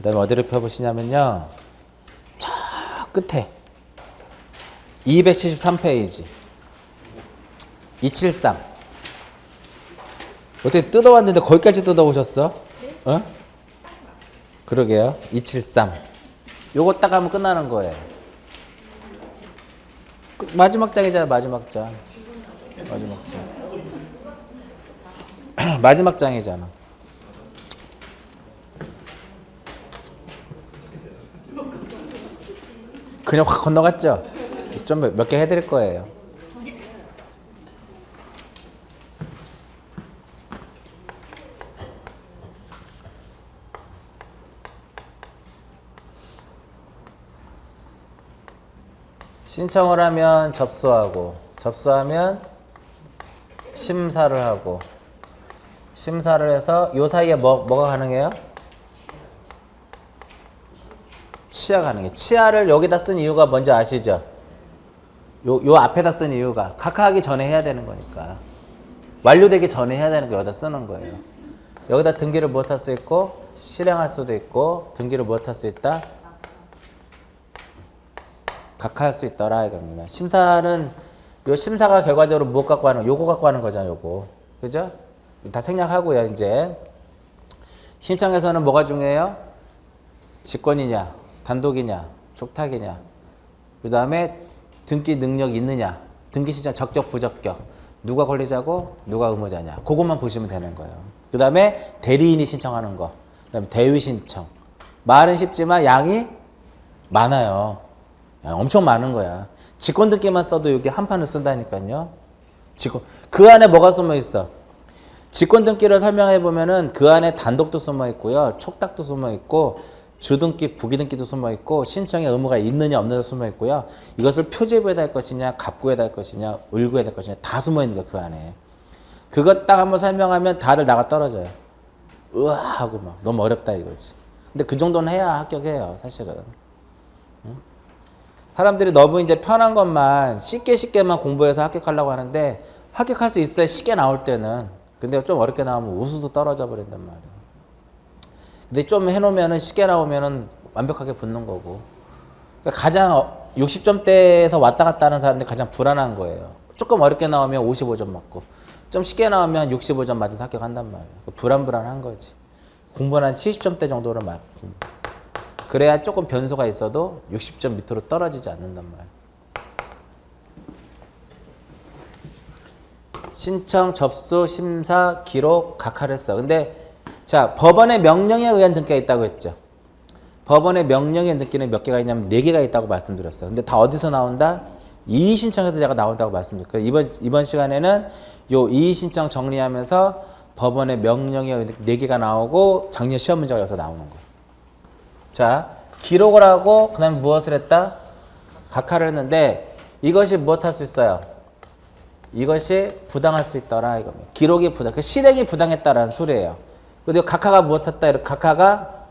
다음에 어디를 펴보시냐면요. 저 끝에 273페이지 273 어떻게 뜯어왔는데 거기까지 뜯어오셨어? 어? 그러게요. 273 요거 딱 하면 끝나는 거예요. 마지막 장이잖아. 마지막 장. 마지막 장. 마지막 장이잖아. 그냥 확 건너갔죠? 좀 몇 개 해드릴 거예요. 신청을 하면 접수하고, 접수하면 심사를 하고, 심사를 해서 요 사이에 뭐가 가능해요? 치아 가능해. 치아를 여기다 쓴 이유가 뭔지 아시죠? 요 앞에다 쓴 이유가 각하하기 전에 해야 되는 거니까. 완료되기 전에 해야 되는 거 여기다 쓰는 거예요. 여기다 등기를 무엇할 수 있고, 실행할 수도 있고, 등기를 무엇할 수 있다? 각하할 수 있더라 이겁니다. 심사는 요 심사가 결과적으로 무엇 갖고 하는 요거 갖고 하는 거잖아요. 요거. 그죠? 다 생략하고요. 이제 신청에서는 뭐가 중요해요? 직권이냐, 단독이냐, 촉탁이냐. 그 다음에 등기 능력 있느냐, 등기 신청 적격, 부적격. 누가 권리자고 누가 의무자냐. 그것만 보시면 되는 거예요. 그 다음에 대리인이 신청하는 거. 그 다음에 대위 신청. 말은 쉽지만 양이 많아요. 엄청 많은 거야. 직권 등기만 써도 여기 한 판을 쓴다니까요. 직권. 그 안에 뭐가 숨어 있어? 직권 등기를 설명해 보면은 그 안에 단독도 숨어 있고요. 촉탁도 숨어 있고 주등기, 부기등기도 숨어 있고 신청의 의무가 있느냐 없느냐 숨어 있고요. 이것을 표제부에다 할 것이냐 갑구에다 할 것이냐 을구에다 할 것이냐 다 숨어 있는 거야. 그 안에. 그것 딱 한번 설명하면 다들 나가 떨어져요. 으아 하고 막 너무 어렵다 이거지. 근데 그 정도는 해야 합격해요. 사실은. 사람들이 너무 이제 편한 것만 쉽게만 공부해서 합격하려고 하는데 합격할 수 있어요. 쉽게 나올 때는. 근데 좀 어렵게 나오면 우수도 떨어져 버린단 말이에요. 근데 좀 해놓으면은 쉽게 나오면은 완벽하게 붙는 거고. 그러니까 가장 60점대에서 왔다 갔다 하는 사람들이 가장 불안한 거예요. 조금 어렵게 나오면 55점 맞고 좀 쉽게 나오면 65점 맞아서 합격한단 말이에요. 불안한 거지. 공부는 한 70점대 정도로 맞고. 그래야 조금 변수가 있어도 60점 밑으로 떨어지지 않는단 말이에요. 신청, 접수, 심사, 기록, 각하를 했어. 근데 자 법원의 명령에 의한 등기가 있다고 했죠. 법원의 명령에 의한 등기는 몇 개가 있냐면 4개가 있다고 말씀드렸어요. 근데 다 어디서 나온다? 이의신청에서 제가 나온다고 말씀드렸어요. 이번 시간에는 요 이의신청 정리하면서 법원의 명령에 의한 4개가 나오고 작년 시험 문제가 여기서 나오는 거예요. 자, 기록을 하고 그 다음에 무엇을 했다? 각하를 했는데 이것이 무엇할 수 있어요? 이것이 부당할 수 있더라 이겁니다. 기록이 부당, 그 실행이 부당했다라는 소리예요. 근데 각하가 무엇했다? 이렇게 각하가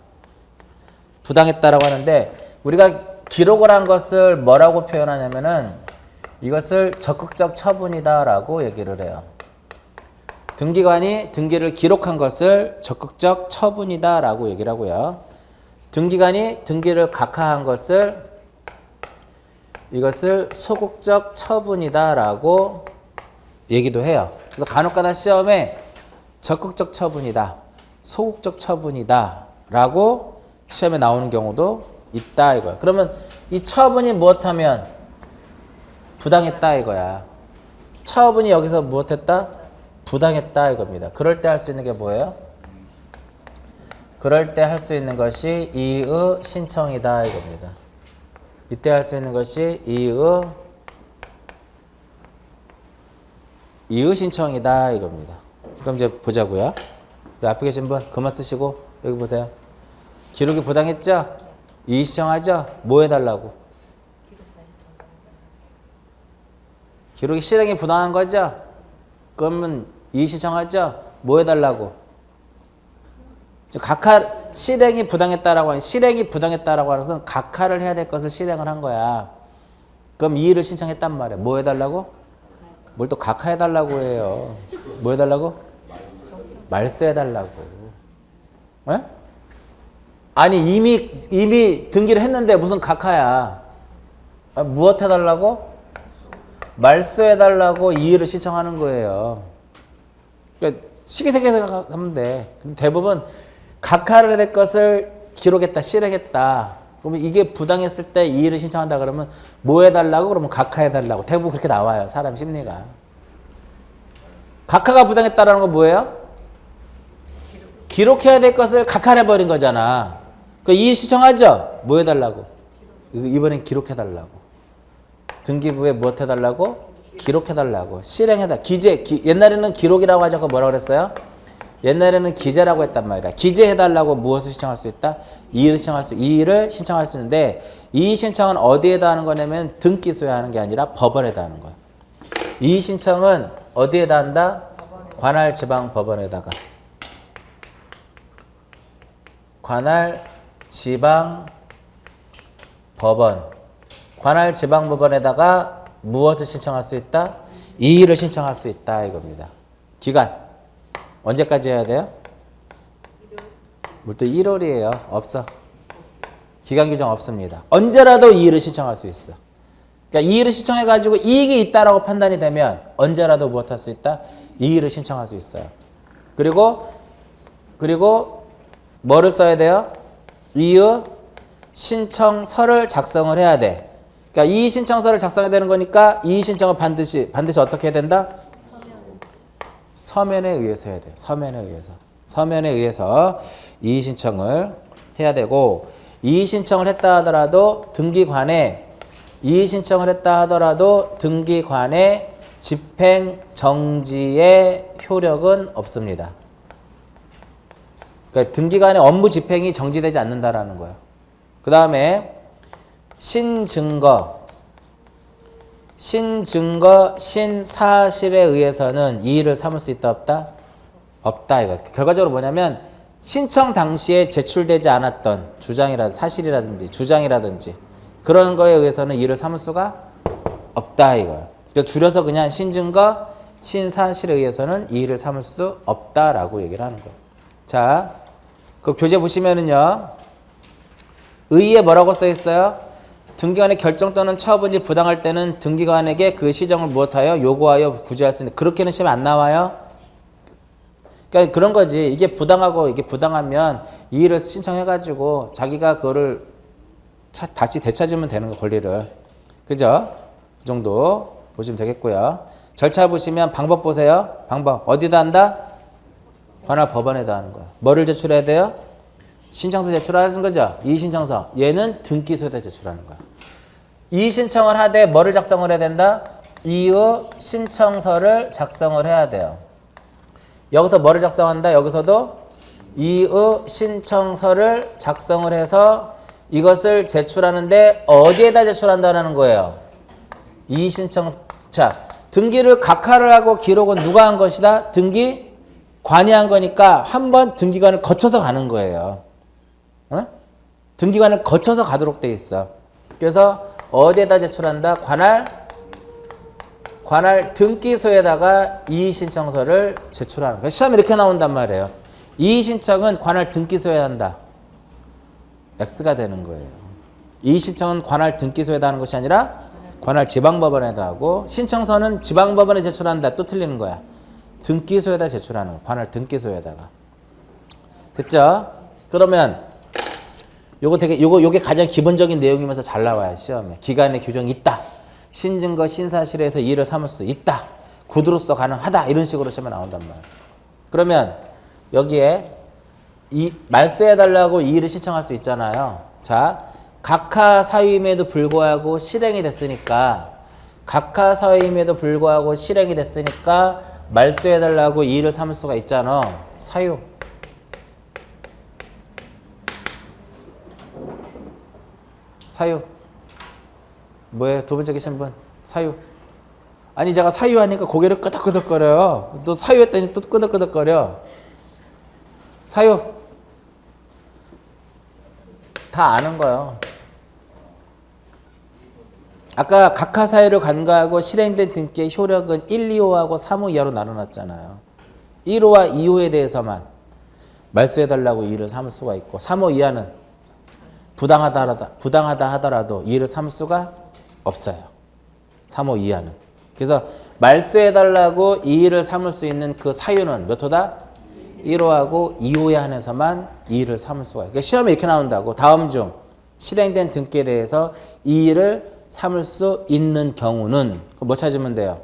부당했다라고 하는데 우리가 기록을 한 것을 뭐라고 표현하냐면은 이것을 적극적 처분이다라고 얘기를 해요. 등기관이 등기를 기록한 것을 적극적 처분이다라고 얘기를 하고요. 등기관이 등기를 각하한 것을 이것을 소극적 처분이다라고 얘기도 해요. 그래서 간혹가다 시험에 적극적 처분이다, 소극적 처분이다라고 시험에 나오는 경우도 있다 이거야. 그러면 이 처분이 무엇하면 부당했다 이거야. 처분이 여기서 무엇했다? 부당했다 이겁니다. 그럴 때 할 수 있는 게 뭐예요? 그럴 때 할 수 있는 것이 이의 신청이다 이겁니다. 이때 할 수 있는 것이 이의 신청이다 이겁니다. 그럼 이제 보자고요. 앞에 계신 분 그만 쓰시고 여기 보세요. 기록이 부당했죠? 이의 신청하죠? 뭐 해달라고? 기록이 실행이 부당한 거죠? 그러면 이의 신청하죠? 뭐 해달라고? 각하 실행이 부당했다라고 하는 실행이 부당했다라고 하는 것은 각하를 해야 될 것을 실행을 한 거야. 그럼 이의를 신청했단 말이야. 뭐 해달라고? 뭘 또 각하해달라고 해요. 뭐 해달라고? 말소해달라고. 에? 아니 이미 등기를 했는데 무슨 각하야. 무엇 해달라고? 말소해달라고 이의를 신청하는 거예요. 그러니까 시기생각해서 하면 돼. 근데 대부분 각하를 될 것을 기록했다, 실행했다. 그러면 이게 부당했을 때 이의를 신청한다 그러면 뭐 해달라고? 그러면 각하해달라고. 대부분 그렇게 나와요. 사람 심리가. 각하가 부당했다라는 건 뭐예요? 기록해야 될 것을 각하해버린 거잖아. 그 이의 신청하죠? 뭐 해달라고? 이번엔 기록해달라고. 등기부에 무엇 해달라고? 기록해달라고. 실행해달라고. 옛날에는 기록이라고 하자고 뭐라고 그랬어요? 옛날에는 기재라고 했단 말이야. 기재해달라고 무엇을 신청할 수 있다? 이의를 신청할 수 있는데 이의 신청은 어디에다 하는 거냐면 등기소에 하는 게 아니라 법원에다 하는 거야. 이의 신청은 어디에다 한다? 관할 지방 법원에다가. 관할 지방 법원. 관할 지방 법원에다가 무엇을 신청할 수 있다? 이의를 신청할 수 있다 이겁니다. 기간. 언제까지 해야 돼요? 뭘 또 1월이에요. 없어. 기간 규정 없습니다. 언제라도 이의를 신청할 수 있어. 그러니까 이의를 신청해가지고 이익이 있다라고 판단이 되면 언제라도 무엇 할 수 있다? 이의를 신청할 수 있어요. 그리고 뭐를 써야 돼요? 이의 신청서를 작성을 해야 돼. 그러니까 이의 신청서를 작성해야 되는 거니까 이의 신청은 반드시 어떻게 해야 된다? 서면에 의해서 해야 돼요. 서면에 의해서 이의 신청을 해야 되고 이의 신청을 했다 하더라도 등기관에 집행 정지의 효력은 없습니다. 그러니까 등기관의 업무 집행이 정지되지 않는다라는 거예요. 그 다음에 신증거, 신사실에 의해서는 이의를 삼을 수 있다 없다? 없다 이거. 결과적으로 뭐냐면 신청 당시에 제출되지 않았던 사실이라든지 주장이라든지 그런 거에 의해서는 이의를 삼을 수가 없다 이거예요. 그래서 줄여서 그냥 신증거, 신사실에 의해서는 이의를 삼을 수 없다라고 얘기를 하는 거예요. 자, 그 교재 보시면은요. 의의에 뭐라고 써 있어요? 등기관의 결정 또는 처분이 부당할 때는 등기관에게 그 시정을 무엇하여 요구하여 구제할 수 있는. 그렇게는 시험에 안 나와요? 그러니까 그런 거지. 이게 부당하고 이게 부당하면 이의를 신청해가지고 자기가 그거를 다시 되찾으면 되는 거 권리를. 그죠? 그 정도 보시면 되겠고요. 절차 보시면 방법 보세요. 방법 어디다 한다? 관할 법원에다 하는 거야. 뭐를 제출해야 돼요? 신청서 제출하는 거죠. 이의 신청서. 얘는 등기소에다 제출하는 거야. 이의 신청을 하되 뭐를 작성을 해야 된다? 이의 신청서를 작성을 해야 돼요. 여기서 뭐를 작성한다? 여기서도 이의 신청서를 작성을 해서 이것을 제출하는데 어디에다 제출한다는 거예요? 이의 신청. 자, 등기를 각하를 하고 기록은 누가 한 것이다? 등기관이 한 거니까 한번 등기관을 거쳐서 가는 거예요. 어? 등기관을 거쳐서 가도록 돼 있어. 그래서 어디에다 제출한다? 관할 등기소에다가 이의 신청서를 제출하는 거예요. 시험에 이렇게 나온단 말이에요. 이의 신청은 관할 등기소에 한다. X가 되는 거예요. 이의 신청은 관할 등기소에다 하는 것이 아니라 관할 지방법원에다 하고 신청서는 지방법원에 제출한다. 또 틀리는 거야. 등기소에다 제출하는 거야. 관할 등기소에다가. 됐죠? 그러면 요게 가장 기본적인 내용이면서 잘 나와요. 시험에. 기간의 규정이 있다. 신증거 신사실에서 이의를 삼을 수 있다. 구두로서 가능하다. 이런 식으로 시험에 나온단 말이에요. 그러면 여기에 말소해달라고 이의를 신청할 수 있잖아요. 자, 각하 사유임에도 불구하고 실행이 됐으니까 말소해달라고 이의를 삼을 수가 있잖아. 사유. 뭐예요? 두 번째 계신 분. 사유. 아니 제가 사유하니까 고개를 끄덕끄덕거려요. 또 사유했더니 또 끄덕끄덕거려. 사유. 다 아는 거예요. 아까 각하 사유를 간과하고 실행된 등기의 효력은 1, 2호하고 3호 이하로 나눠놨잖아요. 1호와 2호에 대해서만 말소해달라고 이의를 삼을 수가 있고 3호 이하는 부당하다 하더라도 이의를 삼을 수가 없어요. 3호 이하는. 그래서 말소해달라고 이의를 삼을 수 있는 그 사유는 몇 호다? 1호하고 2호에 한해서만 이의를 삼을 수가 있어요. 그러니까 시험에 이렇게 나온다고. 다음 중 실행된 등기에 대해서 이의를 삼을 수 있는 경우는 뭐 찾으면 돼요?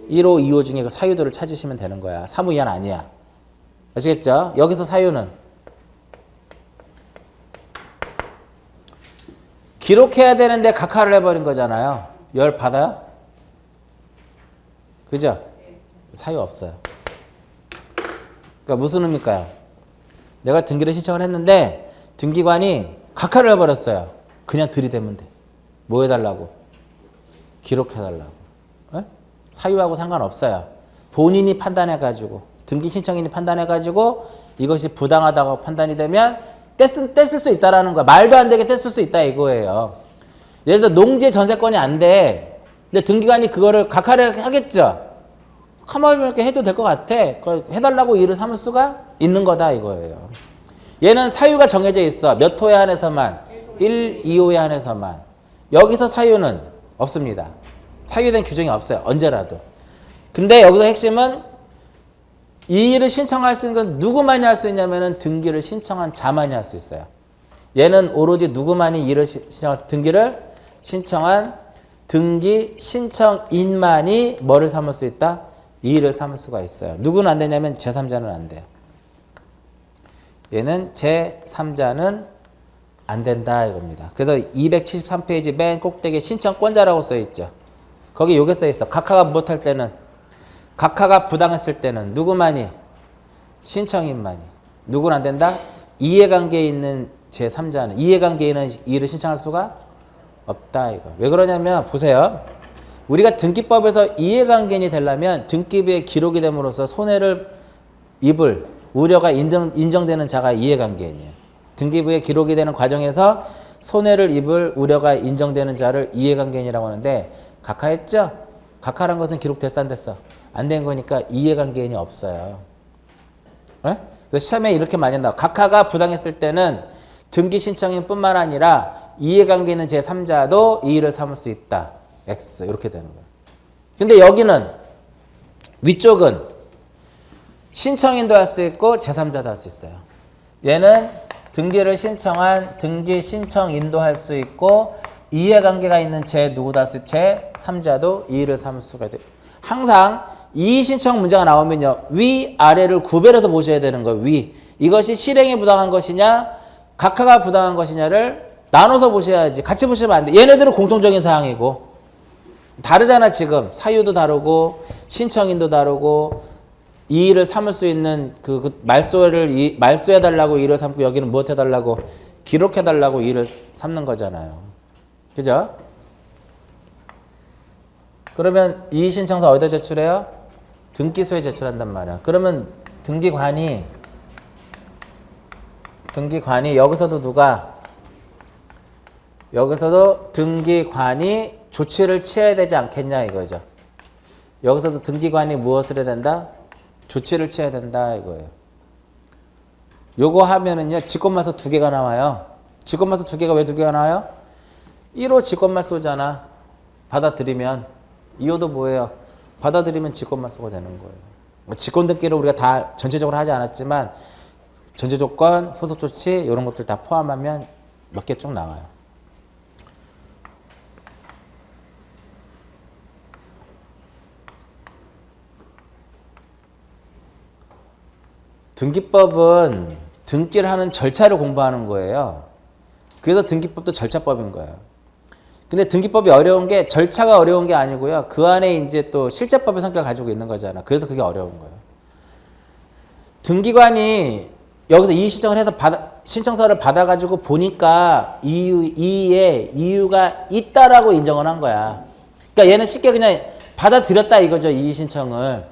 1호, 2호 중에 그 사유들을 찾으시면 되는 거야. 3호 이하는 아니야. 아시겠죠? 여기서 사유는 기록해야 되는데 각하를 해버린 거잖아요. 열 받아요? 그죠? 사유 없어요. 그러니까 무슨 의미일까요? 내가 등기를 신청을 했는데 등기관이 각하를 해버렸어요. 그냥 들이대면 돼. 뭐 해달라고? 기록해달라고. 에? 사유하고 상관없어요. 본인이 판단해가지고 등기 신청인이 판단해가지고 이것이 부당하다고 판단이 되면 뗐을 수 있다라는 거야. 말도 안 되게 뗐을 수 있다 이거예요. 예를 들어 농지 전세권이 안 돼. 근데 등기관이 그거를 각하를 하겠죠. 가만히 이렇게 해도 될 것 같아. 해달라고 이의를 삼을 수가 있는 거다 이거예요. 얘는 사유가 정해져 있어. 몇 호에 한해서만? 1, 2호에 한해서만. 여기서 사유는 없습니다. 사유에 대한 규정이 없어요. 언제라도. 근데 여기서 핵심은 이의를 신청할 수 있는 건 누구만이 할 수 있냐면은 등기를 신청한 자만이 할 수 있어요. 얘는 오로지 누구만이 이의를 등기를 신청한 등기 신청인만이 뭐를 삼을 수 있다? 이의를 삼을 수가 있어요. 누구는 안 되냐면 제3자는 안 돼요. 얘는 제3자는 안 된다 이겁니다. 그래서 273페이지 맨 꼭대기에 신청권자라고 써 있죠. 거기 요게 써 있어. 각하가 못할 때는, 각하가 부당했을 때는 누구만이? 신청인만이. 누구는 안 된다? 이해관계에 있는 제3자는, 이해관계에 있는 이의를 신청할 수가 없다 이거. 왜 그러냐면 보세요. 우리가 등기법에서 이해관계인이 되려면 등기부에 기록이 됨으로써 손해를 입을 우려가 인정되는 자가 이해관계인이에요. 등기부에 기록이 되는 과정에서 손해를 입을 우려가 인정되는 자를 이해관계인이라고 하는데 각하했죠? 각하란 것은 기록됐어 안 됐어? 안 된 거니까 이해관계인이 없어요. 네? 그래서 시험에 이렇게 많이 한다. 각하가 부당했을 때는 등기 신청인 뿐만 아니라 이해관계 있는 제3자도 이의를 삼을 수 있다. X 이렇게 되는 거예요. 근데 여기는 위쪽은 신청인도 할 수 있고 제3자도 할 수 있어요. 얘는 등기를 신청한 등기 신청인도 할 수 있고 이해관계가 있는 누구도 할 수 있고 제3자도 이의를 삼을 수가 있어요. 항상 이의 신청 문제가 나오면요. 위, 아래를 구별해서 보셔야 되는 거예요. 위. 이것이 실행이 부당한 것이냐 각하가 부당한 것이냐를 나눠서 보셔야지. 같이 보시면 안 돼. 얘네들은 공통적인 사항이고 다르잖아 지금. 사유도 다르고 신청인도 다르고 이의를 삼을 수 있는 말소해달라고 이의를 삼고 여기는 무엇 해달라고? 기록해달라고 이의를 삼는 거잖아요. 그죠? 그러면 이의 신청서 어디다 제출해요? 등기소에 제출한단 말이야. 그러면 등기관이 여기서도 누가? 여기서도 등기관이 조치를 취해야 되지 않겠냐 이거죠. 여기서도 등기관이 무엇을 해야 된다? 조치를 취해야 된다 이거예요. 요거 하면은요 직권말소 2개가 나와요. 직권말소 2개가 왜 2개가 나와요? 1호 직권말소잖아. 받아들이면 2호도 뭐예요? 받아들이면 직권말소가 되는 거예요. 직권 등기를 우리가 다 전체적으로 하지 않았지만 전제 조건, 후속 조치 이런 것들 다 포함하면 몇 개 쭉 나와요. 등기법은 등기를 하는 절차를 공부하는 거예요. 그래서 등기법도 절차법인 거예요. 근데 등기법이 어려운 게 절차가 어려운 게 아니고요. 그 안에 이제 또 실제법의 성격을 가지고 있는 거잖아. 그래서 그게 어려운 거예요. 등기관이 여기서 이의 신청을 해서 신청서를 받아가지고 보니까 이의에 이유가 있다라고 인정을 한 거야. 그러니까 얘는 쉽게 그냥 받아들였다 이거죠. 이의 신청을.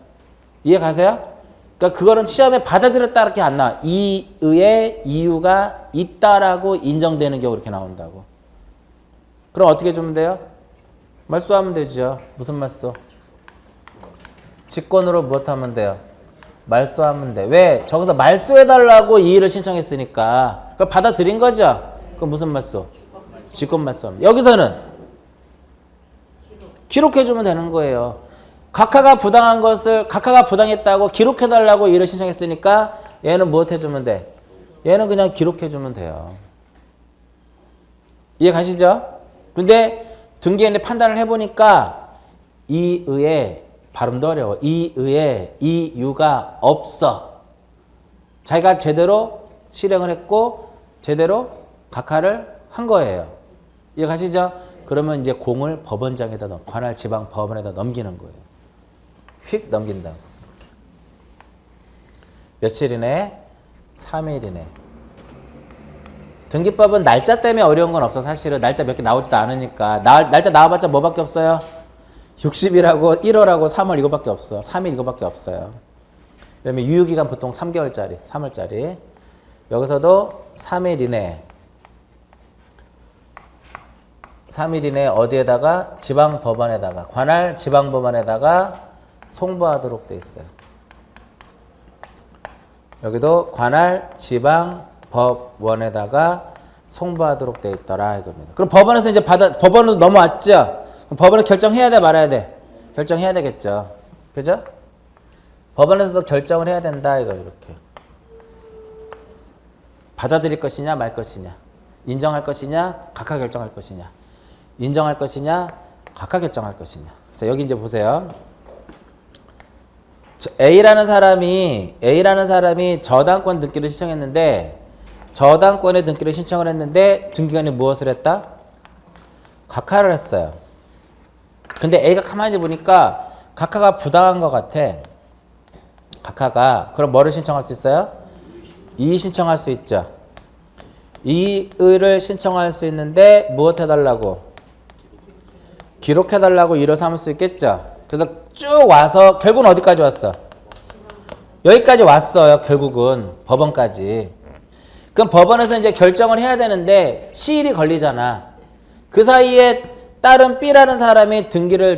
이해 가세요? 그러니까 그거는 시험에 받아들였다 이렇게 안 나와. 이의에 이유가 있다라고 인정되는 경우 이렇게 나온다고. 그럼 어떻게 주면 돼요? 말소하면 되죠. 무슨 말소? 직권으로 무엇 하면 돼요? 말소하면 돼. 왜? 저기서 말소해달라고 이의를 신청했으니까. 그걸 받아들인 거죠. 그럼 무슨 말소? 직권 말소. 여기서는 기록해주면 되는 거예요. 각하가 부당한 것을 각하가 부당했다고 기록해달라고 일을 신청했으니까 얘는 무엇 해주면 돼? 얘는 그냥 기록해주면 돼요. 이해 가시죠? 근데 등기인의 판단을 해보니까 이의에 발음도 어려워. 이의에 이유가 없어. 자기가 제대로 실행을 했고 제대로 각하를 한 거예요. 이해 가시죠? 그러면 이제 공을 법원장에다 관할 지방 법원에다 넘기는 거예요. 휙 넘긴다. 며칠 이내? 3일 이내. 등기법은 날짜 때문에 어려운 건 없어. 사실은 날짜 몇 개 나오지도 않으니까. 날짜 나와봤자 뭐밖에 없어요? 60일하고 1월하고 3월 이거밖에 없어. 3일 이거밖에 없어요. 그 다음에 유효기간 보통 3개월짜리, 3월짜리. 여기서도 3일 이내. 3일 이내 어디에다가? 지방법원에다가, 관할 지방법원에다가 송부하도록 돼 있어요. 여기도 관할 지방법원에다가 송부하도록 돼 있더라 이겁니다. 그럼 법원에서 이제 법원으로 넘어왔죠? 그럼 법원은 결정해야 돼, 말아야 돼? 결정해야 되겠죠. 그죠? 법원에서도 결정을 해야 된다 이거 이렇게. 받아들일 것이냐 말 것이냐, 인정할 것이냐 각하 결정할 것이냐, 인정할 것이냐 각하 결정할 것이냐. 자, 여기 이제 보세요. A라는 사람이 저당권 등기를 신청했는데 저당권의 등기를 신청을 했는데 등기관이 무엇을 했다? 각하를 했어요. 근데 A가 가만히 보니까 각하가 부당한 것 같아. 각하가. 그럼 뭐를 신청할 수 있어요? 이의 신청할 수 있죠. 이의를 신청할 수 있는데 무엇 해달라고? 기록해달라고 이의를 삼을 수 있겠죠. 그래서 쭉 와서 결국은 어디까지 왔어? 여기까지 왔어요. 결국은 법원까지. 그럼 법원에서 이제 결정을 해야 되는데 시일이 걸리잖아. 그 사이에 다른 B라는 사람이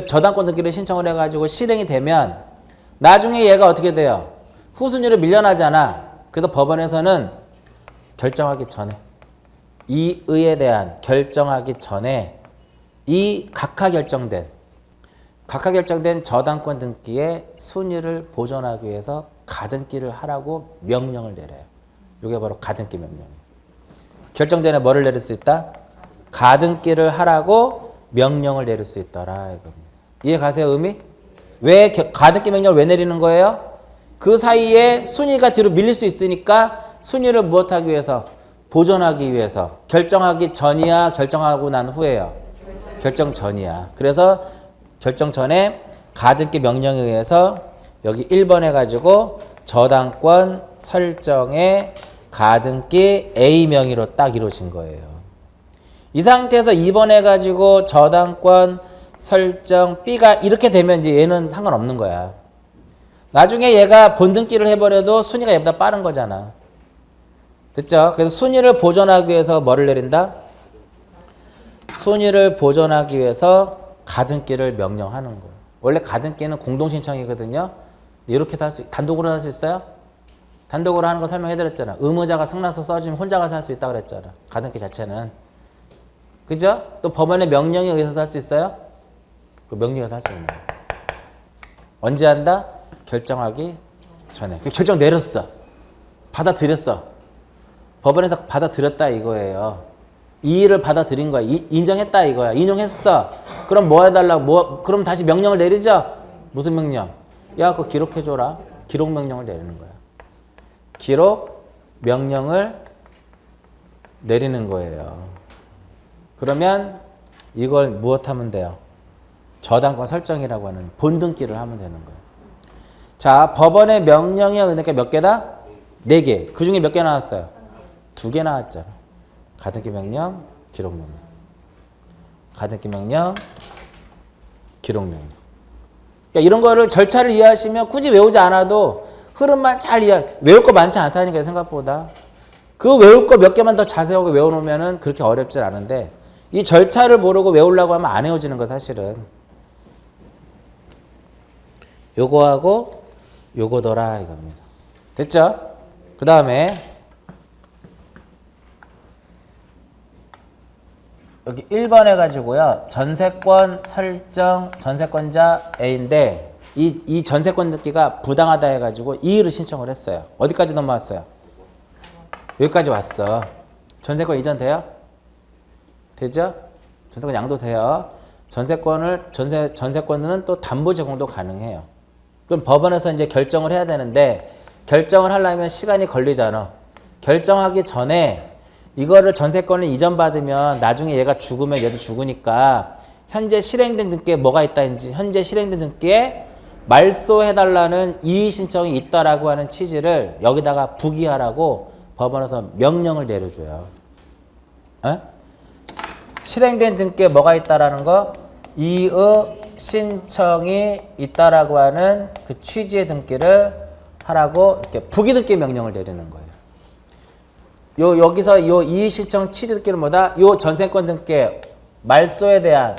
저당권 등기를 신청을 해가지고 실행이 되면 나중에 얘가 어떻게 돼요? 후순위로 밀려나잖아. 그래서 법원에서는 결정하기 전에 이의에 대한 결정하기 전에 이 각하 결정된 저당권 등기의 순위를 보존하기 위해서 가등기를 하라고 명령을 내려요. 이게 바로 가등기 명령이에요. 결정 전에 뭐를 내릴 수 있다? 가등기를 하라고 명령을 내릴 수 있더라 이겁니다. 이해 가세요 의미? 왜 가등기 명령을 왜 내리는 거예요? 그 사이에 순위가 뒤로 밀릴 수 있으니까 순위를 무엇하기 위해서? 보존하기 위해서. 결정하기 전이야 결정하고 난 후에요? 결정 전이야. 그래서 결정 전에 가등기 명령에 의해서 여기 1번 해가지고 저당권 설정의 가등기 A 명의로 딱 이루어진 거예요. 이 상태에서 2번 해가지고 저당권 설정 B가 이렇게 되면 이제 얘는 상관없는 거야. 나중에 얘가 본등기를 해버려도 순위가 얘보다 빠른 거잖아. 됐죠? 그래서 순위를 보존하기 위해서 뭐를 내린다? 순위를 보존하기 위해서 가등기를 명령하는 거예요. 원래 가등기는 공동신청이거든요. 이렇게도 할 수, 단독으로 할 수 있어요? 단독으로 하는 거 설명해드렸잖아. 의무자가 승낙서 써주면 혼자 가서 할 수 있다고 그랬잖아. 가등기 자체는. 그죠? 또 법원의 명령에 의해서도 할 수 있어요? 그 명령에서 할 수 있는 거예요. 언제 한다? 결정하기 전에. 결정 내렸어. 받아들였어. 법원에서 받아들였다 이거예요. 이의를 받아들인 거야. 인정했다 이거야. 인용했어. 그럼 뭐 해달라고? 그럼 다시 명령을 내리죠? 무슨 명령? 야, 그거 기록해줘라. 기록 명령을 내리는 거야. 기록 명령을 내리는 거예요. 그러면 이걸 무엇하면 돼요? 저당권 설정이라고 하는 본등기를 하면 되는 거예요. 자, 법원의 명령이 그러니까 몇 개다? 4개. 그 중에 몇 개 나왔어요? 2개 나왔죠. 가등기 명령, 기록 명령. 가등기 명령, 기록 명령. 그러니까 이런 거를 절차를 이해하시면 굳이 외우지 않아도 흐름만 잘 외울 거 많지 않다니까 생각보다. 그 외울 거 몇 개만 더 자세하게 외워놓으면 그렇게 어렵진 않은데 이 절차를 모르고 외우려고 하면 안 외워지는 거 사실은. 요거하고 요거더라 이겁니다. 됐죠? 그 다음에 여기 1번 해가지고요. 전세권 설정 전세권자 A인데 이 전세권 등기가 부당하다 해가지고 이의를 신청을 했어요. 어디까지 넘어왔어요? 여기까지 왔어. 전세권 이전 돼요? 되죠? 전세권 양도 돼요. 전세권은 또 담보 제공도 가능해요. 그럼 법원에서 이제 결정을 해야 되는데 결정을 하려면 시간이 걸리잖아. 결정하기 전에 이거를 전세권을 이전받으면 나중에 얘가 죽으면 얘도 죽으니까 현재 실행된 등기에 뭐가 있다든지 현재 실행된 등기에 말소해달라는 이의 신청이 있다라고 하는 취지를 여기다가 부기하라고 법원에서 명령을 내려줘요. 에? 실행된 등기에 뭐가 있다라는 거? 이의 신청이 있다라고 하는 그 취지의 등기를 하라고 이렇게 부기 등기 명령을 내리는 거예요. 여기서 요 이의 신청 취지 등기는 뭐다? 요 전세권 등기 말소에 대한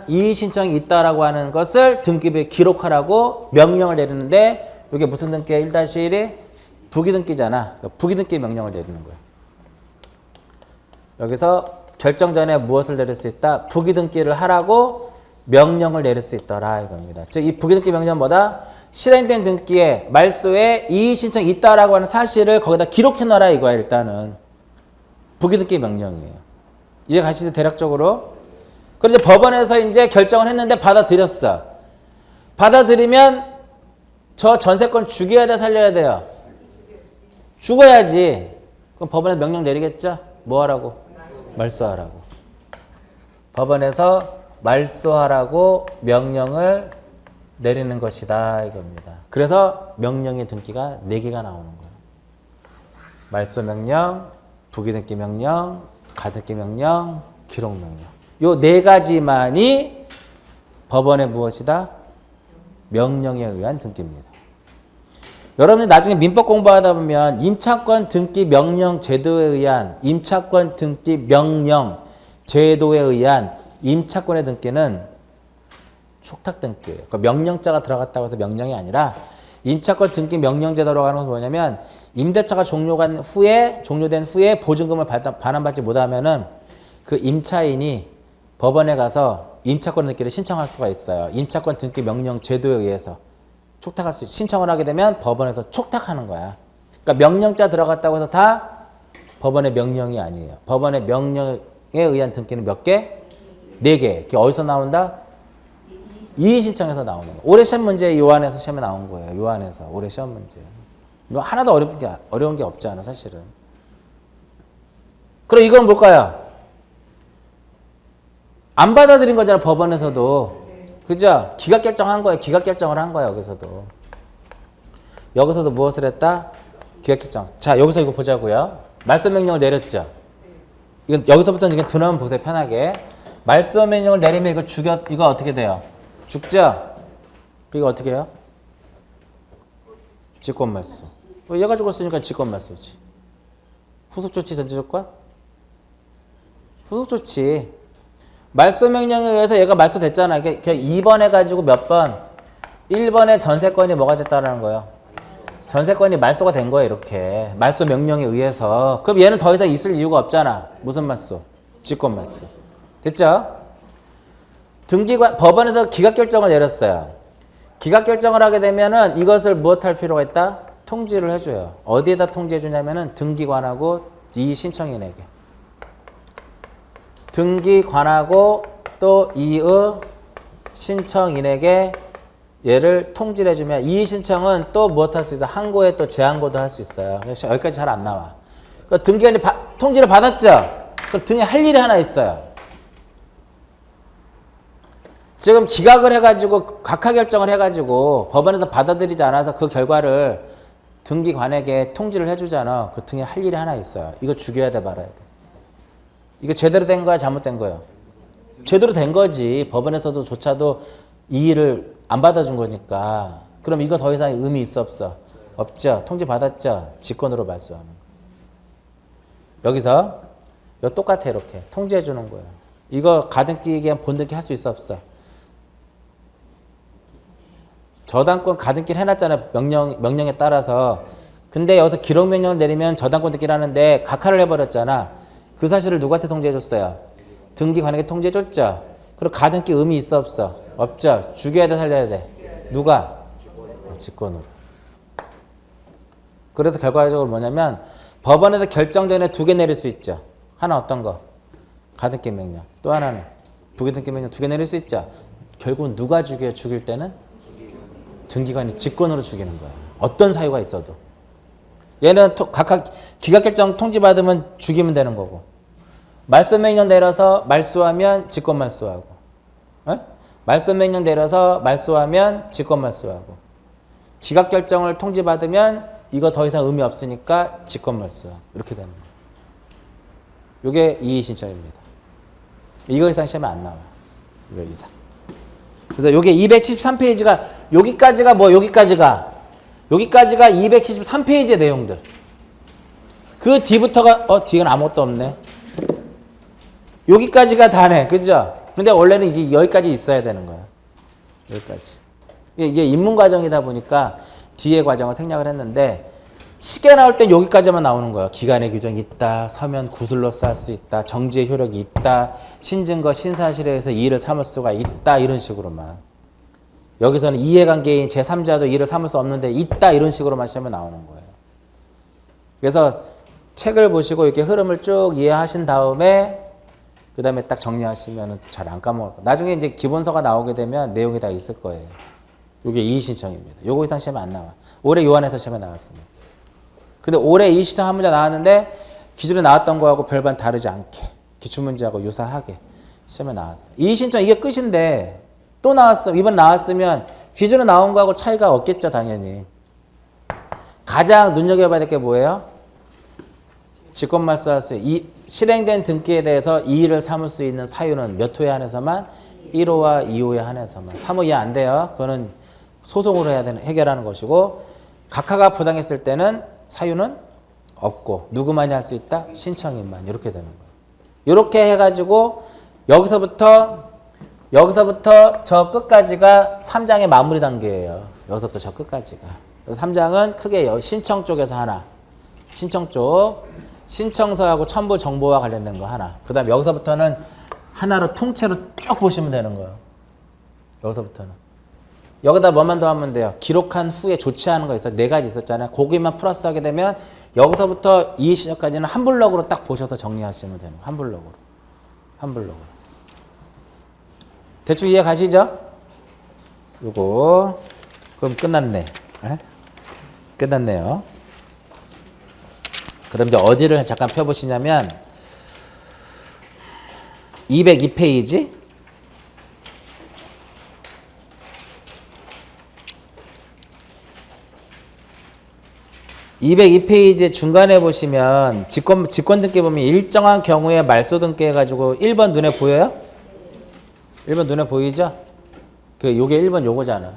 이의 신청이 있다라고 하는 것을 등기부에 기록하라고 명령을 내리는데 이게 무슨 등기야? 1-1이 부기 등기잖아. 부기 등기 명령을 내리는 거예요. 여기서 결정 전에 무엇을 내릴 수 있다? 부기 등기를 하라고 명령을 내릴 수 있더라 이겁니다. 즉 이 부기 등기 명령은 뭐다? 실행된 등기에 말소에 이의 신청이 있다라고 하는 사실을 거기다 기록해 놔라 이거야 일단은. 부기 등기 명령이에요. 이제 가시죠 대략적으로. 그래서 법원에서 이제 결정을 했는데 받아들였어. 받아들이면 저 전세권 죽여야 돼 살려야 돼요? 죽어야지. 그럼 법원에서 명령 내리겠죠? 뭐 하라고? 말소하라고. 법원에서 말소하라고 명령을 내리는 것이다 이겁니다. 그래서 명령의 등기가 4개가 나오는 거예요. 말소 명령, 부기 등기 명령, 가등기 명령, 기록 명령. 요 4가지만이 법원의 무엇이다? 명령에 의한 등기입니다. 여러분이 나중에 민법 공부하다 보면 임차권 등기 명령 제도에 의한 임차권 등기 명령 제도에 의한 임차권의 등기는 촉탁 등기예요. 그러니까 명령자가 들어갔다고 해서 명령이 아니라 임차권 등기 명령 제도라고 하는 건 뭐냐면 임대차가 종료된 후에 보증금을 반환받지 못하면은 그 임차인이 법원에 가서 임차권 등기를 신청할 수가 있어요. 임차권 등기 명령 제도에 의해서. 촉탁할 수 있어. 신청을 하게 되면 법원에서 촉탁하는 거야. 그러니까 명령자 들어갔다고 해서 다 법원의 명령이 아니에요. 법원의 명령에 의한 등기는 몇 개? 4개. 그게 어디서 나온다? 이의 신청에서 나오는 거예요. 올해 시험 문제 요한에서 시험에 나온 거예요. 요한에서 올해 시험 문제. 이거 하나도 어려운 게 없지 않아 사실은. 그럼 이건 뭘까요? 안 받아들인 거잖아 법원에서도. 그죠? 기각 결정한 거예요. 기각 결정을 한 거예요. 여기서도. 여기서도 무엇을 했다? 기각 결정. 자, 여기서 이거 보자고요. 말소 명령을 내렸죠. 이건 여기서부터는 이게 드러면 보세요. 편하게. 말소 명령을 내리면 이거 어떻게 돼요? 죽죠? 이거 어떻게 해요? 직권 말소. 얘가 죽었으니까 직권 말소지. 후속 조치 전제 조건? 후속 조치. 말소 명령에 의해서 얘가 말소됐잖아. 그냥 2번 해가지고 몇 번? 1번에 전세권이 뭐가 됐다는 거예요? 전세권이 말소가 된 거예요. 이렇게. 말소 명령에 의해서. 그럼 얘는 더 이상 있을 이유가 없잖아. 무슨 말소? 직권 말소. 됐죠? 법원에서 기각 결정을 내렸어요. 기각 결정을 하게 되면은 이것을 무엇할 필요가 있다? 통지를 해줘요. 어디에다 통지해 주냐면은 등기관하고 이 신청인에게. 등기관하고 또 이의 신청인에게 얘를 통지를 해주면 이의 신청은 또 무엇 할 수 있어요? 항고에 또 재항고도 할 수 있어요. 그래서 여기까지 잘 안 나와. 그러니까 등기관이 통지를 받았죠? 그럼 등에 할 일이 하나 있어요. 지금 기각을 해가지고 각하 결정을 해가지고 법원에서 받아들이지 않아서 그 결과를 등기관에게 통지를 해주잖아. 그 등에 할 일이 하나 있어요. 이거 죽여야 돼 말아야 돼. 이거 제대로 된 거야 잘못된 거예요? 제대로 된 거지. 법원에서도 조차도 이의를 안 받아준 거니까. 그럼 이거 더 이상 의미 있어 없어? 없죠. 통지 받았죠. 직권으로 말소하는 거. 여기서 이거 똑같아 이렇게 통지해 주는 거예요. 이거 가등기 그냥 본등기 할 수 있어 없어? 저당권 가등기를 해놨잖아요. 명령에 따라서. 근데 여기서 기록 명령을 내리면 저당권 등기를 하는데 각하를 해버렸잖아. 그 사실을 누구한테 통지해줬어요? 등기관에게 통지해줬죠. 그리고 가등기 의미 있어 없어? 없죠. 죽여야 돼 살려야 돼? 누가? 직권으로. 그래서 결과적으로 뭐냐면 법원에서 결정 전에 두 개 내릴 수 있죠. 하나 어떤 거? 가등기 명령. 또 하나는 부기등기 명령 두 개 내릴 수 있죠. 결국은 누가 죽여요? 죽일 때는? 등기관이 직권으로 죽이는 거예요. 어떤 사유가 있어도. 얘는 각각 기각결정 통지받으면 죽이면 되는 거고, 말소명령 내려서 말소하면 직권말소하고, 말소명령 내려서 말소하면 직권말소하고, 기각결정을 통지받으면 이거 더 이상 의미 없으니까 직권말소하고, 이렇게 되는 거예요. 이게 이의신청입니다. 이거 이상 시험에 안 나와요. 이거 이상. 그래서 이게 273페이지가 여기까지가 뭐 여기까지가 273페이지의 내용들. 그 뒤부터가 뒤에는 아무것도 없네. 여기까지가 다네. 그죠? 근데 원래는 이게 여기까지 있어야 되는 거야. 여기까지. 이게 입문 과정이다 보니까 뒤에 과정을 생략을 했는데 시계 나올 땐 여기까지만 나오는 거야. 기간의 규정이 있다. 서면 구술로 쌓을 수 있다. 정지의 효력이 있다. 신증거 신사실에서 이의를 삼을 수가 있다. 이런 식으로만. 여기서는 이해관계인 제3자도 이의를 삼을 수 없는데 있다. 이런 식으로만 시험에 나오는 거예요. 그래서 책을 보시고 이렇게 흐름을 쭉 이해하신 다음에 그 다음에 딱 정리하시면 잘 안 까먹을 거예요. 나중에 이제 기본서가 나오게 되면 내용이 다 있을 거예요. 이게 이의신청입니다. 요거 이상 시험에 안 나와. 올해 요한에서 시험에 나왔습니다. 근데 올해 이의신청 한 문제 나왔는데 기존에 나왔던 거하고 별반 다르지 않게 기출문제하고 유사하게 시험에 나왔어요. 이의신청 이게 끝인데 또 나왔어. 이번 나왔으면 기존에 나온 거하고 차이가 없겠죠. 당연히. 가장 눈여겨봐야 될 게 뭐예요? 직권말소할 수 실행된 등기에 대해서 이의를 삼을 수 있는 사유는 몇 호에 한해서만? 1호와 2호에 한해서만. 3호 이해 안 돼요. 그거는 소송으로 해결하는 것이고, 각하가 부당했을 때는 사유는 없고 누구만이 할 수 있다? 신청인만. 이렇게 되는 거예요. 이렇게 해가지고 여기서부터 저 끝까지가 3장의 마무리 단계예요. 여기서부터 저 끝까지가. 3장은 크게 신청 쪽에서 하나, 신청 쪽, 신청서하고 첨부 정보와 관련된 거 하나. 그 다음에 여기서부터는 하나로 통째로 쭉 보시면 되는 거예요. 여기서부터는. 여기다 뭐만 더 하면 돼요. 기록한 후에 조치하는 거 있어. 4가지 있었잖아요. 거기만 플러스하게 되면 여기서부터 이의신청까지는 한 블럭으로 딱 보셔서 정리하시면 되는 거예요. 한 블럭으로. 한 블럭으로. 대충 이해 가시죠? 요거. 그럼 끝났네. 에? 끝났네요. 그럼 이제 어디를 잠깐 펴보시냐면 202페이지 202페이지 중간에 보시면 직권 등기 보면 일정한 경우에 말소 등기 해가지고 1번 눈에 보여요? 1번 눈에 보이죠? 요게 1번 요거잖아.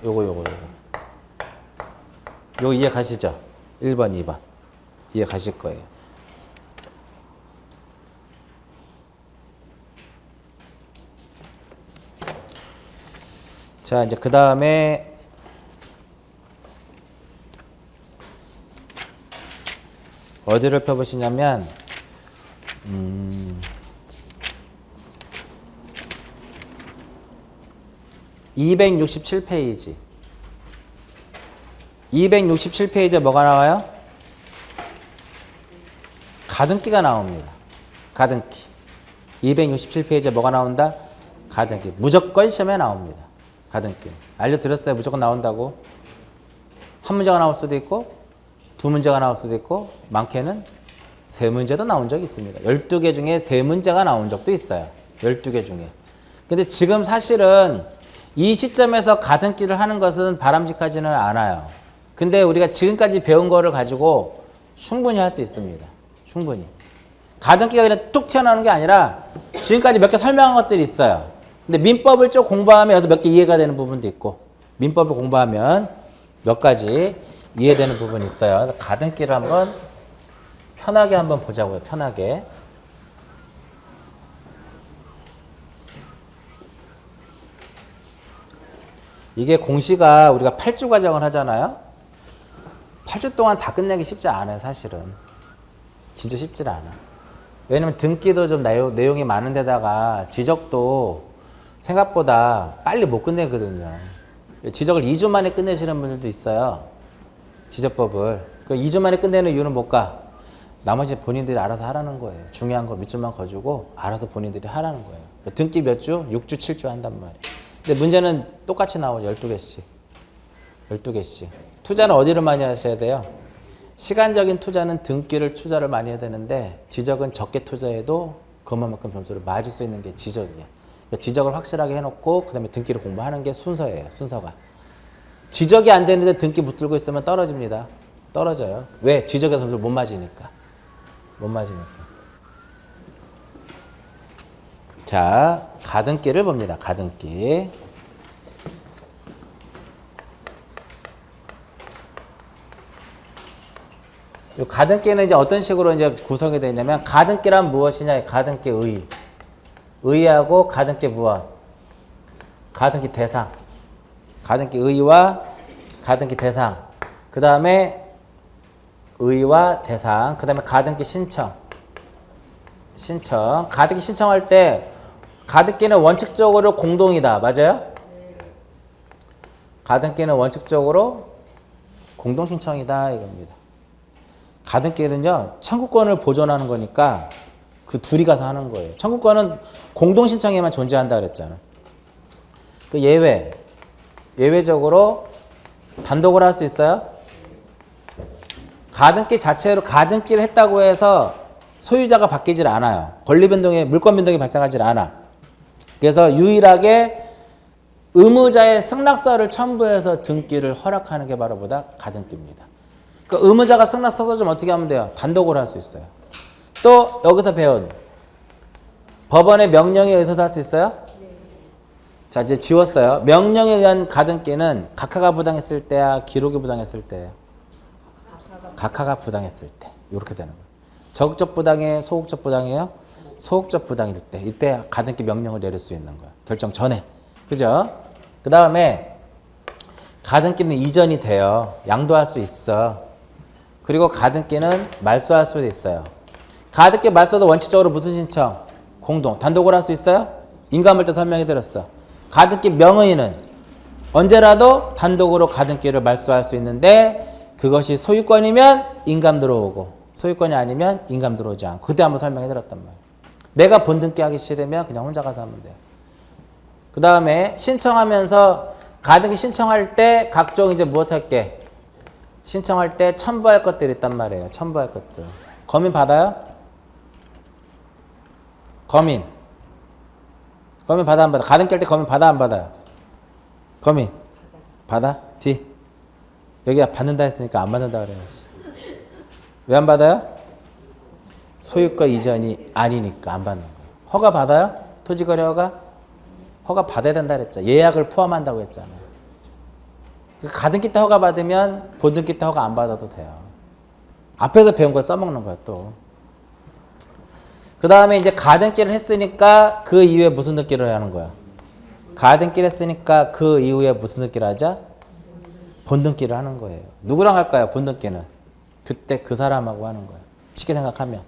요거. 요거 이해 가시죠? 1번, 2번. 이해 가실 거예요. 자, 이제 그 다음에 어디를 펴보시냐면 267페이지 267페이지에 뭐가 나와요? 가등기가 나옵니다. 가등기 267페이지에 뭐가 나온다? 가등기. 무조건 시험에 나옵니다. 가등기. 알려드렸어요. 무조건 나온다고. 한 문제가 나올 수도 있고 2문제가 나올 수도 있고 많게는 3문제도 나온 적이 있습니다. 12개 중에 3문제가 나온 적도 있어요. 12개 중에. 근데 지금 사실은 이 시점에서 가등기를 하는 것은 바람직하지는 않아요. 근데 우리가 지금까지 배운 거를 가지고 충분히 할 수 있습니다. 충분히. 가등기가 그냥 뚝 튀어나오는 게 아니라 지금까지 몇 개 설명한 것들이 있어요. 근데 민법을 좀 공부하면 여기서 몇 개 이해가 되는 부분도 있고 민법을 공부하면 몇 가지 이해되는 부분이 있어요. 가등기를 한번 편하게 한번 보자고요. 편하게. 이게 공시가 우리가 8주 과정을 하잖아요. 8주 동안 다 끝내기 쉽지 않아요, 사실은. 진짜 쉽지 않아. 왜냐면 등기도 좀 내용이 많은 데다가 지적도 생각보다 빨리 못 끝내거든요. 지적을 2주 만에 끝내시는 분들도 있어요. 지적법을. 그 2주 만에 끝내는 이유는 뭘까? 나머지 본인들이 알아서 하라는 거예요. 중요한 거 밑줄만 거주고 알아서 본인들이 하라는 거예요. 등기 몇 주? 6주, 7주 한단 말이에요. 근데 문제는 똑같이 나오죠. 12개씩. 12개씩. 투자는 어디를 많이 하셔야 돼요? 시간적인 투자는 등기를 투자를 많이 해야 되는데 지적은 적게 투자해도 그만큼 점수를 맞을 수 있는 게 지적이에요. 그러니까 지적을 확실하게 해놓고 그 다음에 등기를 공부하는 게 순서예요. 순서가. 지적이 안 되는데 등기 붙들고 있으면 떨어집니다. 떨어져요. 왜? 지적의 점수를 못 맞으니까. 못 맞으니까. 자, 가등기를 봅니다. 가등기. 이 가등기는 이제 어떤 식으로 이제 구성이 되어 있냐면, 가등기란 무엇이냐? 가등기 의. 의하고 가등기 무엇? 가등기 대상. 가등기 의와 가등기 대상. 그 다음에 의와 대상. 그 다음에 가등기 신청. 신청. 가등기 신청할 때 가등기는 원칙적으로 공동이다. 맞아요? 가등기는 원칙적으로 공동 신청이다 이겁니다. 가등기는요, 청구권을 보존하는 거니까 그 둘이 가서 하는 거예요. 청구권은 공동 신청에만 존재한다 그랬잖아. 그 예외적으로 단독으로 할 수 있어요? 가등기 자체로 가등기를 했다고 해서 소유자가 바뀌질 않아요. 권리 변동에 물권 변동이 발생하질 않아. 그래서 유일하게 의무자의 승낙서를 첨부해서 등기를 허락하는 게 바로 뭐다? 가등기입니다. 그 의무자가 승낙서 써주면 어떻게 하면 돼요? 단독으로 할 수 있어요. 또 여기서 배운 법원의 명령에 의해서도 할 수 있어요? 자, 이제 지웠어요. 명령에 의한 가등기는 각하가 부당했을 때야, 기록이 부당했을 때예요. 각하가 부당했을 때. 이렇게 되는 거예요. 적극적 부당해, 소극적 부당해요? 소극적 부당일 때. 이때 가등기 명령을 내릴 수 있는 거예요. 결정 전에. 그죠? 그 다음에 가등기는 이전이 돼요. 양도할 수 있어. 그리고 가등기는 말소할 수도 있어요. 가등기 말소도 원칙적으로 무슨 신청? 공동. 단독으로 할 수 있어요? 인감할 때 설명해 드렸어. 가등기 명의는 언제라도 단독으로 가등기를 말소할 수 있는데 그것이 소유권이면 인감 들어오고 소유권이 아니면 인감 들어오지 않고 그때 한번 설명해 드렸단 말이에요. 내가 본등기 하기 싫으면 그냥 혼자 가서 하면 돼요. 그 다음에 신청하면서 가등기 신청할 때 각종 이제 무엇 할게? 신청할 때 첨부할 것들이 있단 말이에요. 첨부할 것들. 검인 받아요? 검인 받아 안 받아? 가등기 할 때 검인 받아 안 받아요? 검인 받아? D. 여기가 받는다 했으니까 안 받는다 그래야지. 왜 안 받아요? 소유권 이전이 아니니까 안 받는 거예요. 허가 받아요? 토지거래 허가 받아야 된다 그랬죠. 예약을 포함한다고 했잖아요. 가등기 때 허가 받으면 본등기 때 허가 안 받아도 돼요. 앞에서 배운 걸 써먹는 거야 또. 그 다음에 이제 가등기를 했으니까 그 이후에 무슨 등기를 하는 거야? 가등기를 했으니까 그 이후에 무슨 등기를 하자? 본등기를 하는 거예요. 누구랑 할까요? 본등기는 그때 그 사람하고 하는 거예요. 쉽게 생각하면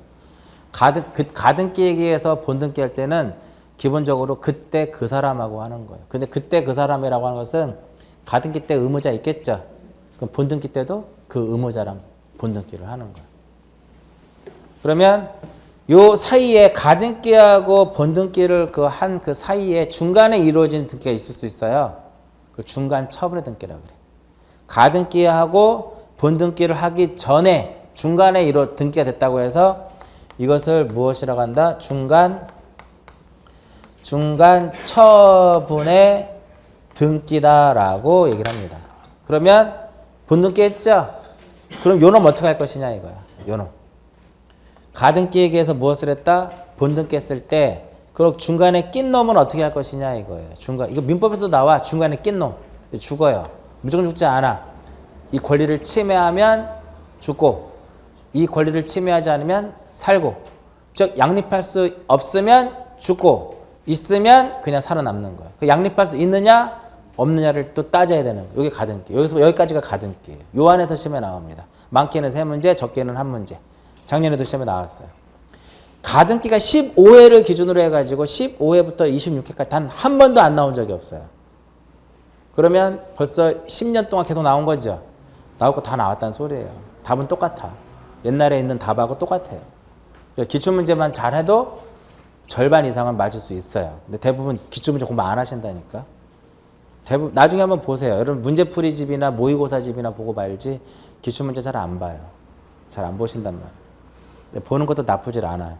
가등기에 의해서 본등기 할 때는 기본적으로 그때 그 사람하고 하는 거예요. 근데 그때 그 사람이라고 하는 것은 가등기 때 의무자 있겠죠. 그럼 본등기 때도 그 의무자랑 본등기를 하는 거예요. 그러면 요 사이에 가등기하고 본등기를 한 그 사이에 중간에 이루어지는 등기가 있을 수 있어요. 그 중간 처분의 등기라고 그래. 가등기하고 본등기를 하기 전에 중간에 등기가 됐다고 해서 이것을 무엇이라고 한다? 중간 처분의 등기다라고 얘기를 합니다. 그러면 본등기 했죠? 그럼 요놈 어떻게 할 것이냐 이거야. 요놈. 가등기에 의해서 무엇을 했다? 본등기 했을 때 그럼 중간에 낀 놈은 어떻게 할 것이냐 이거예요. 이거 민법에서 나와. 중간에 낀 놈. 죽어요. 무조건 죽지 않아. 이 권리를 침해하면 죽고 이 권리를 침해하지 않으면 살고 즉 양립할 수 없으면 죽고 있으면 그냥 살아남는 거예요. 그 양립할 수 있느냐? 없느냐를 또 따져야 되는 거예요. 이게 가등기. 여기서 여기까지가 가등기예요. 요 안에서 시험에 나옵니다. 많게는 3문제, 적게는 1문제. 작년에도 시험에 나왔어요. 가등기가 15회를 기준으로 해가지고 15회부터 26회까지 단 한 번도 안 나온 적이 없어요. 그러면 벌써 10년 동안 계속 나온 거죠. 나올 거 다 나왔다는 소리예요. 답은 똑같아. 옛날에 있는 답하고 똑같아요. 기출문제만 잘해도 절반 이상은 맞을 수 있어요. 근데 대부분 기출문제 공부 안 하신다니까. 대부분 나중에 한번 보세요. 여러분 문제풀이집이나 모의고사집이나 보고 말지 기출문제 잘 안 봐요. 잘 안 보신단 말이에요. 근데 보는 것도 나쁘질 않아요.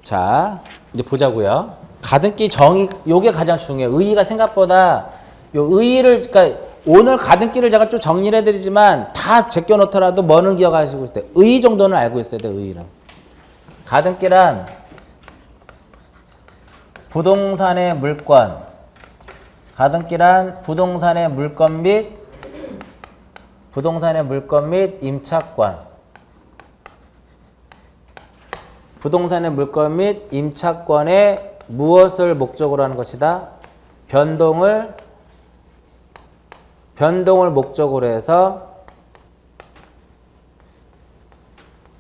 자, 이제 보자고요. 가등기 정의, 요게 가장 중요해요. 의의가 생각보다 요 의의를, 그러니까 오늘 가등기를 제가 쭉 정리를 해드리지만 다 제껴놓더라도 뭐는 기억하시고 있어요. 의의 정도는 알고 있어야 돼요. 의의는. 가등기란 부동산의 물권, 가등기란 부동산의 물권 및 임차권, 부동산의 물권 및 임차권에 무엇을 목적으로 하는 것이다? 변동을 목적으로 해서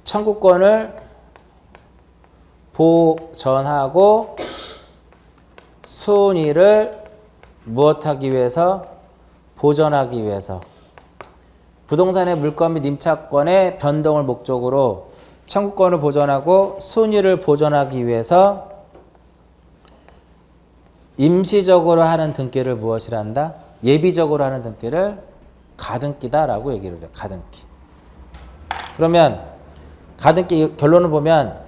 청구권을 보전하고 순위를 무엇하기 위해서? 보전하기 위해서. 부동산의 물권 및 임차권의 변동을 목적으로 청구권을 보전하고 순위를 보전하기 위해서 임시적으로 하는 등기를 무엇이라 한다? 예비적으로 하는 등기를 가등기다라고 얘기를 해요. 가등기. 그러면 가등기 결론을 보면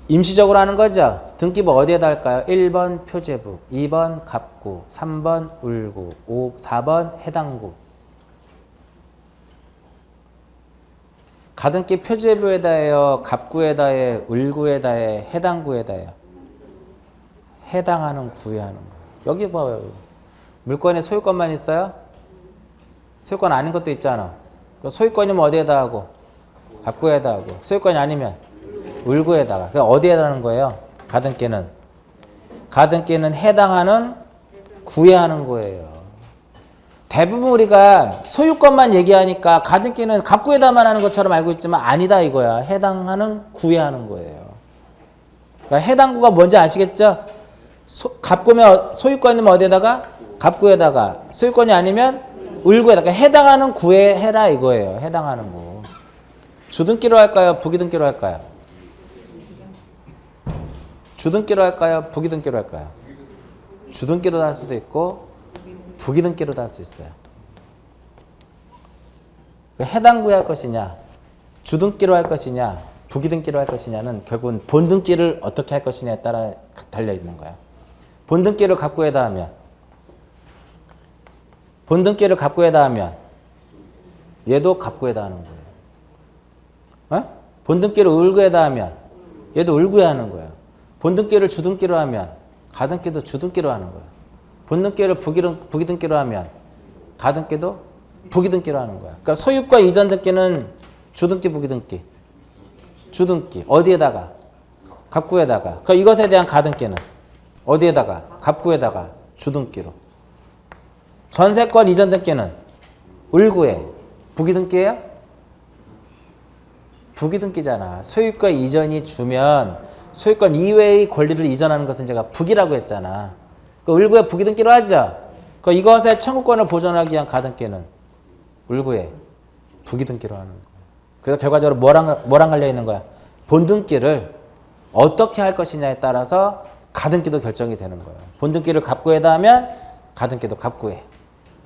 임시적으로 하는 거죠. 등기부 어디에다 할까요? 1번 표제부, 2번 갑구, 3번 울구, 4번 해당구. 가등기 표제부에다 해요? 갑구에다 해? 울구에다 해? 해당구에다 해요? 해당하는 구에 하는 거예요. 여기 봐요. 물권에 소유권만 있어요? 소유권 아닌 것도 있잖아. 소유권이면 어디에다 하고? 갑구에다 하고. 소유권이 아니면 울구에다가. 그러니까 어디에다 하는 거예요? 가등기는 해당하는 구에 하는 거예요. 대부분 우리가 소유권만 얘기하니까 가등기는 갑구에다만 하는 것처럼 알고 있지만 아니다 이거야. 해당하는 구에 하는 거예요. 그러니까 해당구가 뭔지 아시겠죠? 갑구면 소유권이면 어디에다가? 갑구에다가. 소유권이 아니면 울구에다가. 그러니까 해당하는 구에 해라 이거예요. 해당하는 구. 주등기로 할까요? 부기등기로 할까요? 주등기로 할까요? 부기등기로 할까요? 주등기로 할 수도 있고 부기등기로도 할 수 있어요. 해당구에 할 것이냐, 주등기로 할 것이냐, 부기등기로 할 것이냐는 결국은 본등기를 어떻게 할 것이냐에 따라 달려 있는 거예요. 본등기를 갑구에다 하면 얘도 갑구에다 하는 거예요. 본등기를 울구에다 하면 얘도 울구에 하는 거예요. 본등기를 주등기로 하면 가등기도 주등기로 하는 거예요. 본등기를 부기등기로 하면 가등기도 부기등기로 하는 거야. 그러니까 소유권 이전 등기는 주등기, 부기등기. 주등기. 어디에다가? 갑구에다가. 그러니까 이것에 대한 가등기는 어디에다가? 갑구에다가 주등기로. 전세권 이전 등기는 울구에. 부기등기예요? 부기등기잖아. 소유권 이전이 주면 소유권 이외의 권리를 이전하는 것은 제가 부기라고 했잖아. 울구에 부기등기로 하죠. 이것의 청구권을 보존하기 위한 가등기는 울구에 부기등기로 하는 거예요. 그래서 결과적으로 뭐랑 갈려 있는 거야? 본등기를 어떻게 할 것이냐에 따라서 가등기도 결정이 되는 거예요. 본등기를 갑구에다 하면 가등기도 갑구에.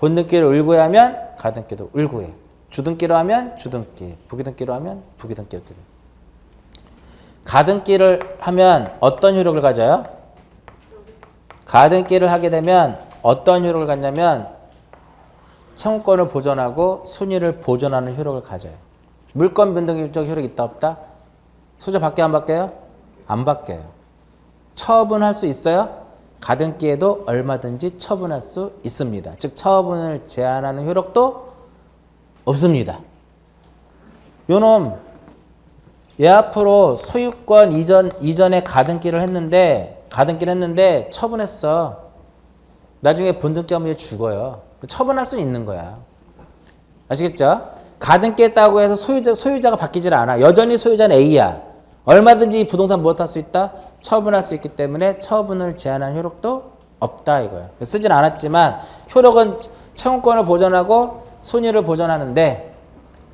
본등기를 울구에 하면 가등기도 울구에. 주등기로 하면 주등기. 부기등기로 하면 부기등기. 가등기를 하면 어떤 효력을 가져요? 가등기를 하게 되면 어떤 효력을 갖냐면 청구권을 보존하고 순위를 보존하는 효력을 가져요. 물권 변동적 효력이 있다 없다? 소재 바뀌어요 안 바뀌어요? 안 바뀌어요. 처분할 수 있어요? 가등기에도 얼마든지 처분할 수 있습니다. 즉 처분을 제한하는 효력도 없습니다. 요놈 얘 앞으로 소유권 이전에 가등기를 했는데 처분했어. 나중에 본등기 하면 죽어요. 처분할 수는 있는 거야. 아시겠죠? 가등기 했다고 해서 소유자가 바뀌질 않아. 여전히 소유자는 A야. 얼마든지 부동산 무엇할 수 있다? 처분할 수 있기 때문에 처분을 제한한 효력도 없다 이거예요. 쓰진 않았지만 효력은 청구권을 보존하고 손해를 보존하는데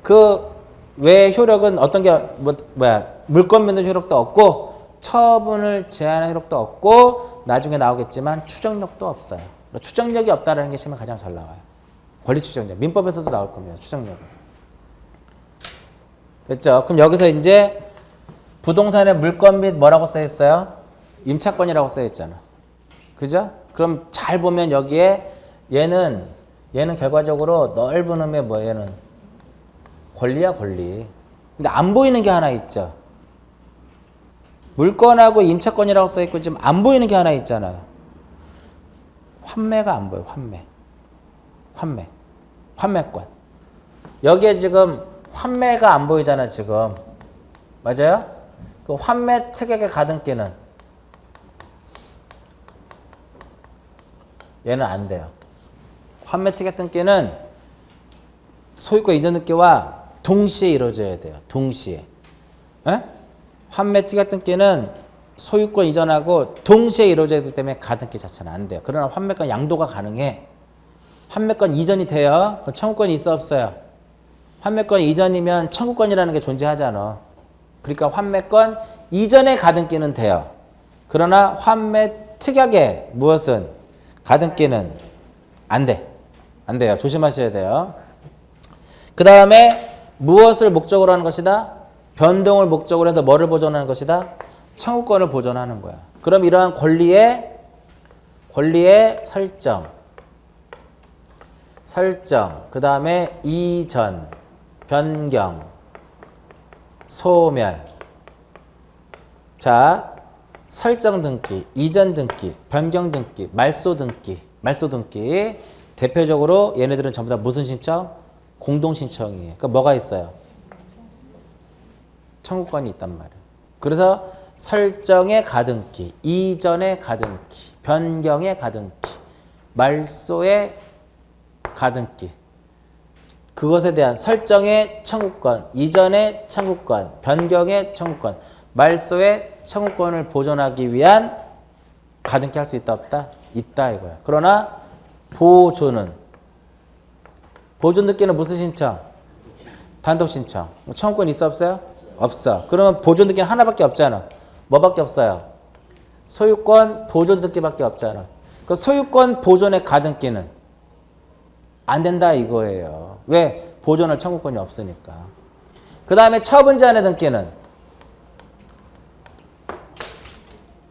그 외 효력은 어떤 게 물권 변동 효력도 없고 처분을 제한한 효력도 없고 나중에 나오겠지만 추정력도 없어요. 추정력이 없다라는 게 시험에 가장 잘 나와요. 권리 추정력. 민법에서도 나올 겁니다. 추정력은. 됐죠? 그럼 여기서 이제 부동산의 물권 및 뭐라고 써 있어요? 임차권이라고 써 있잖아. 그죠? 그럼 잘 보면 여기에 얘는 결과적으로 넓은 의미의 얘는 권리야 권리. 근데 안 보이는 게 하나 있죠. 물권하고 임차권이라고 써 있고 지금 안 보이는 게 하나 있잖아요. 환매가 안 보여. 환매권. 여기에 지금 환매가 안 보이잖아 지금. 맞아요? 그 환매 특약의 가등기는 얘는 안 돼요. 환매 특약 등기는 소유권 이전 등기와 동시에 이루어져야 돼요. 동시에. 에? 환매 특약 등기는 소유권 이전하고 동시에 이루어져야 되기 때문에 가등기 자체는 안 돼요. 그러나 환매권 양도가 가능해. 환매권 이전이 돼요. 그럼 청구권이 있어 없어요? 환매권 이전이면 청구권이라는 게 존재하잖아. 그러니까 환매권 이전의 가등기는 돼요. 그러나 환매 특약의 무엇은 가등기는 안 돼. 안 돼요. 조심하셔야 돼요. 그 다음에 무엇을 목적으로 하는 것이다? 변동을 목적으로 해서 뭐를 보존하는 것이다? 청구권을 보존하는 거야. 그럼 이러한 권리의 설정, 그 다음에 이전, 변경, 소멸. 자, 설정 등기, 이전 등기, 변경 등기, 말소 등기. 대표적으로 얘네들은 전부 다 무슨 신청? 공동 신청이에요. 그러니까 뭐가 있어요? 청구권이 있단 말이에요. 그래서 설정의 가등기, 이전의 가등기, 변경의 가등기, 말소의 가등기. 그것에 대한 설정의 청구권, 이전의 청구권, 변경의 청구권, 말소의 청구권을 보존하기 위한 가등기 할 수 있다 없다? 있다 이거야. 그러나 보존 등기는 무슨 신청? 단독 신청. 청구권 있어 없어요? 없어. 그러면 보존 등기는 하나밖에 없잖아. 뭐밖에 없어요? 소유권 보존 등기밖에 없잖아. 그 소유권 보존의 가등기는 안 된다 이거예요. 왜? 보존할 청구권이 없으니까. 그 다음에 처분 제한의 등기는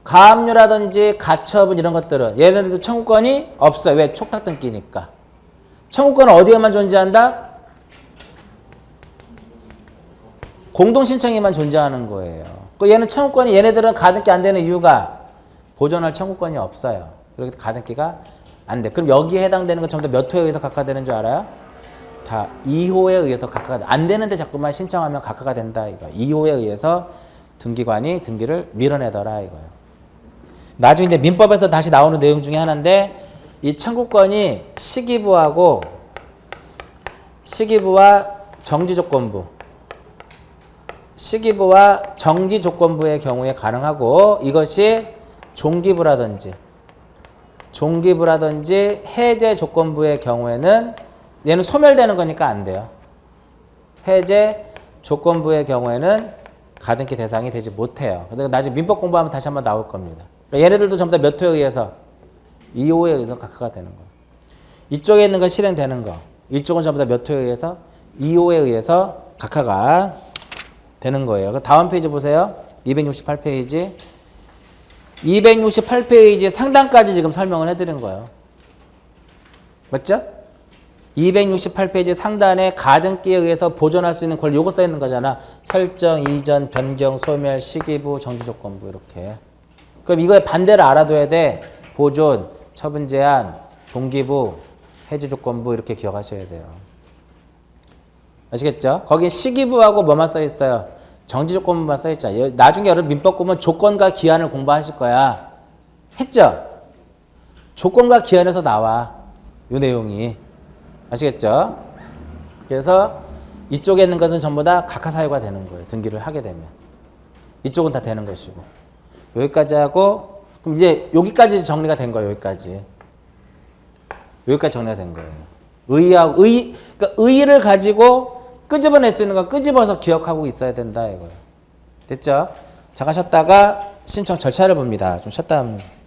가압류라든지 가처분 이런 것들은 얘네들도 청구권이 없어요. 왜? 촉탁 등기니까. 청구권은 어디에만 존재한다? 공동신청에만 존재하는 거예요. 얘는 청구권이 얘네들은 가등기 안 되는 이유가 보존할 청구권이 없어요. 그렇기 때문에 가등기가 안 돼. 그럼 여기에 해당되는 건 전부 다 몇 호에 의해서 각하되는 줄 알아요? 다 2호에 의해서 각하가 안 되는데 자꾸만 신청하면 각하가 된다 이거. 2호에 의해서 등기관이 등기를 밀어내더라 이거예요. 나중에 이제 민법에서 다시 나오는 내용 중에 하나인데 이 청구권이 시기부와 정지조건부, 시기부와 정지조건부의 경우에 가능하고 이것이 종기부라든지 해제조건부의 경우에는 얘는 소멸되는 거니까 안 돼요. 해제조건부의 경우에는 가등기 대상이 되지 못해요. 근데 나중에 민법 공부하면 다시 한번 나올 겁니다. 그러니까 얘네들도 전부 다 몇 호에 의해서 2호에 의해서 각하가 되는 거예요. 이쪽에 있는 건 실행되는 거. 이쪽은 전부 다 몇 호에 의해서? 2호에 의해서 각하가 되는 거예요. 그 다음 페이지 보세요. 268페이지. 268페이지 상단까지 지금 설명을 해드린 거예요. 맞죠? 268페이지 상단에 가등기에 의해서 보존할 수 있는 권리 요거 써 있는 거잖아. 설정, 이전, 변경, 소멸, 시기부, 정지조건부 이렇게. 그럼 이거에 반대를 알아둬야 돼. 보존, 처분 제한, 종기부, 해지조건부 이렇게 기억하셔야 돼요. 아시겠죠? 거기 시기부하고 뭐만 써 있어요? 정지조건부만 써 있잖아요. 나중에 여러분 민법 보면 조건과 기한을 공부하실 거야. 했죠? 조건과 기한에서 나와. 요 내용이. 아시겠죠? 그래서 이쪽에 있는 것은 전부 다 각하 사유가 되는 거예요. 등기를 하게 되면. 이쪽은 다 되는 것이고. 여기까지 하고 그럼 이제 여기까지 정리가 된 거예요. 여기까지. 여기까지 정리가 된 거예요. 그러니까 의의를 가지고 끄집어낼 수 있는 건 끄집어서 기억하고 있어야 된다 이거예요. 됐죠? 잠깐 쉬었다가 신청 절차를 봅니다. 좀 쉬었다 합니다.